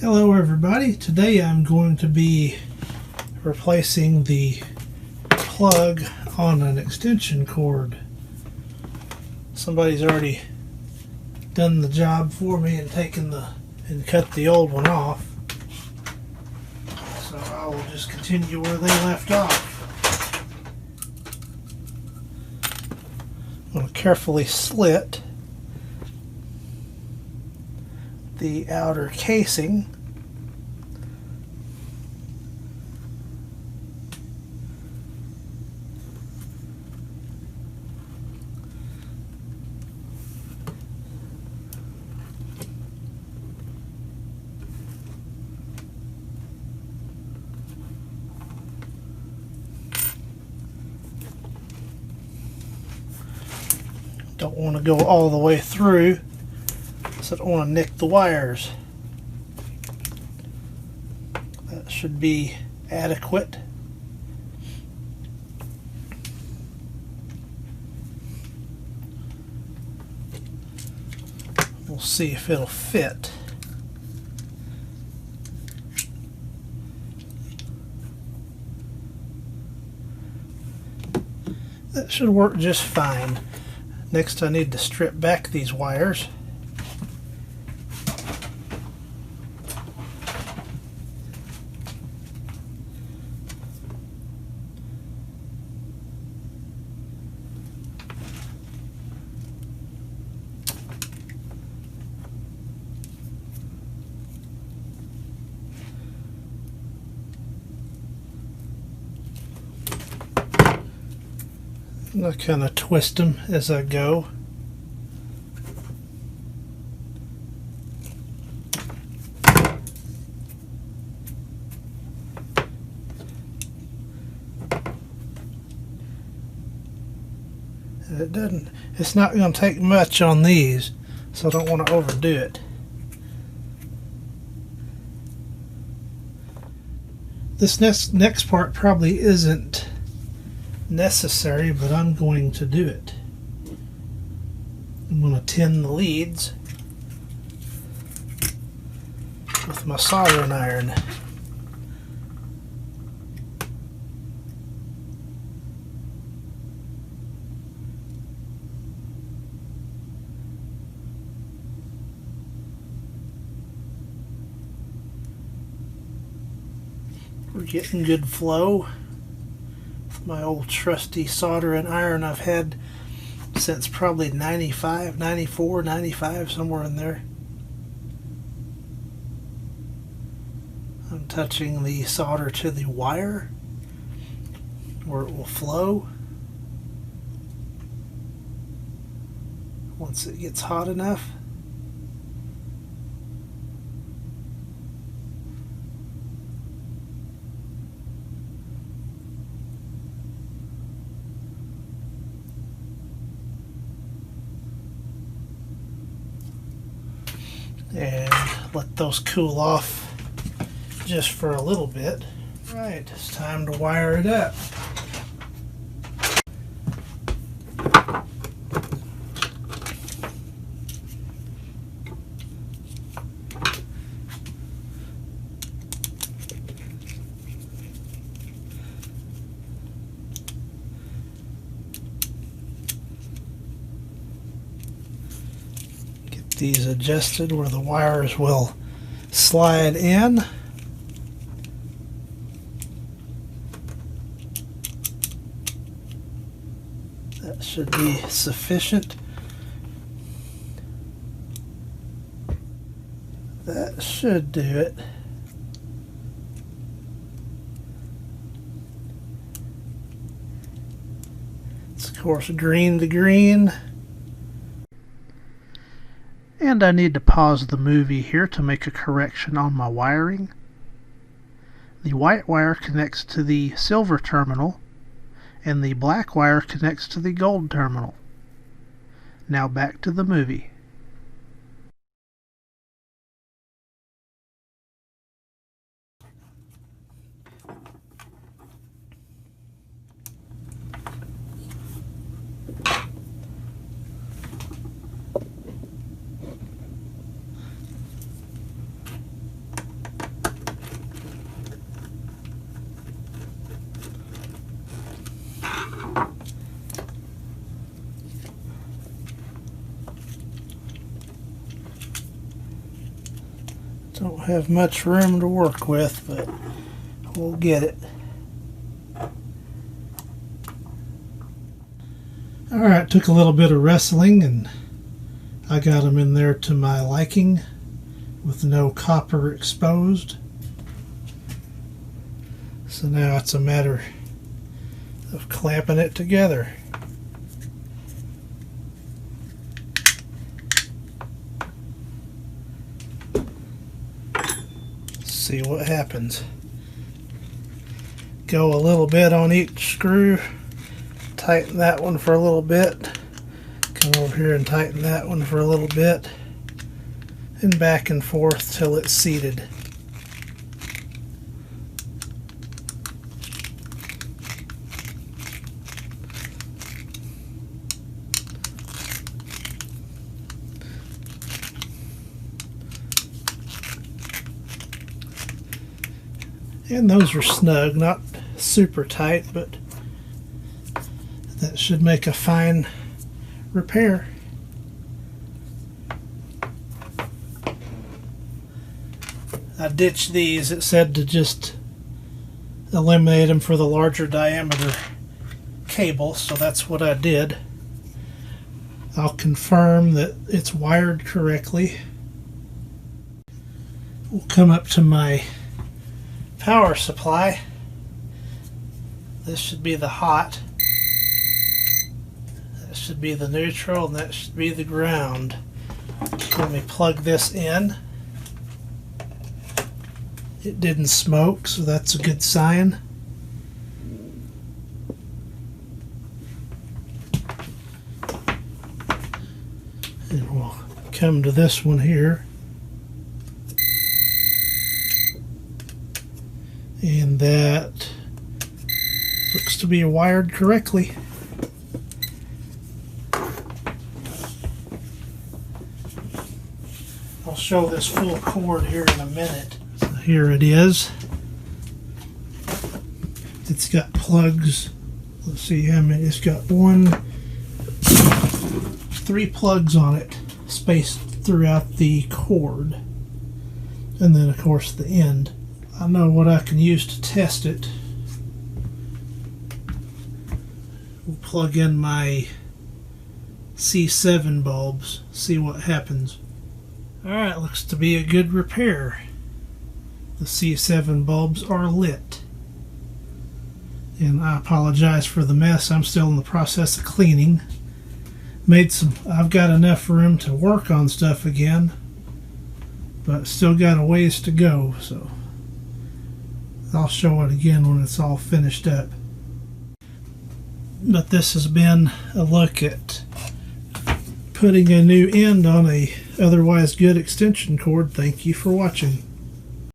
Hello everybody, today I'm going to be replacing the plug on an extension cord. Somebody's already done the job for me and cut the old one off. So I will just continue where they left off. I'm going to carefully slit the outer casing. Don't want to go all the way through, so I don't want to nick the wires. That should be adequate. We'll see if it'll fit. That should work just fine. Next, I need to strip back these wires. I kind of twist them as I go. It's not going to take much on these, so I don't want to overdo it. This next part probably isn't necessary, but I'm going to do it. I'm going to tin the leads with my soldering iron. We're getting good flow. My old trusty soldering iron I've had since probably 95, 94, 95, somewhere in there. I'm touching the solder to the wire where it will flow. Once it gets hot enough, and let those cool off just for a little bit. Right, it's time to wire it up. These adjusted where the wires will slide in. That should be sufficient. That should do it. It's of course green to green. And I need to pause the movie here to make a correction on my wiring. The white wire connects to the silver terminal, and the black wire connects to the gold terminal. Now back to the movie. Don't have much room to work with, but we'll get it. Alright, took a little bit of wrestling and I got them in there to my liking with no copper exposed. So now it's a matter of clamping it together. See what happens. Go a little bit on each screw. Tighten that one for a little bit. Come over here and tighten that one for a little bit. And back and forth till it's seated. And those are snug, not super tight, but that should make a fine repair. I ditched these. It said to just eliminate them for the larger diameter cable, so that's what I did. I'll confirm that it's wired correctly. We'll come up to my power supply. This should be the hot. That should be the neutral, and that should be the ground. Let me plug this in. It didn't smoke, so that's a good sign. And we'll come to this one here. And that looks to be wired correctly. I'll show this full cord here in a minute. So here it is. It's got plugs. Let's see how many. It's got 3 plugs on it, spaced throughout the cord. And then, of course, the end. I know what I can use to test it. We'll plug in my C7 bulbs, see what happens. Alright, looks to be a good repair. The C7 bulbs are lit. And I apologize for the mess. I'm still in the process of cleaning. I've got enough room to work on stuff again, but still got a ways to go, so I'll show it again when it's all finished up. But this has been a look at putting a new end on a otherwise good extension cord. Thank you for watching.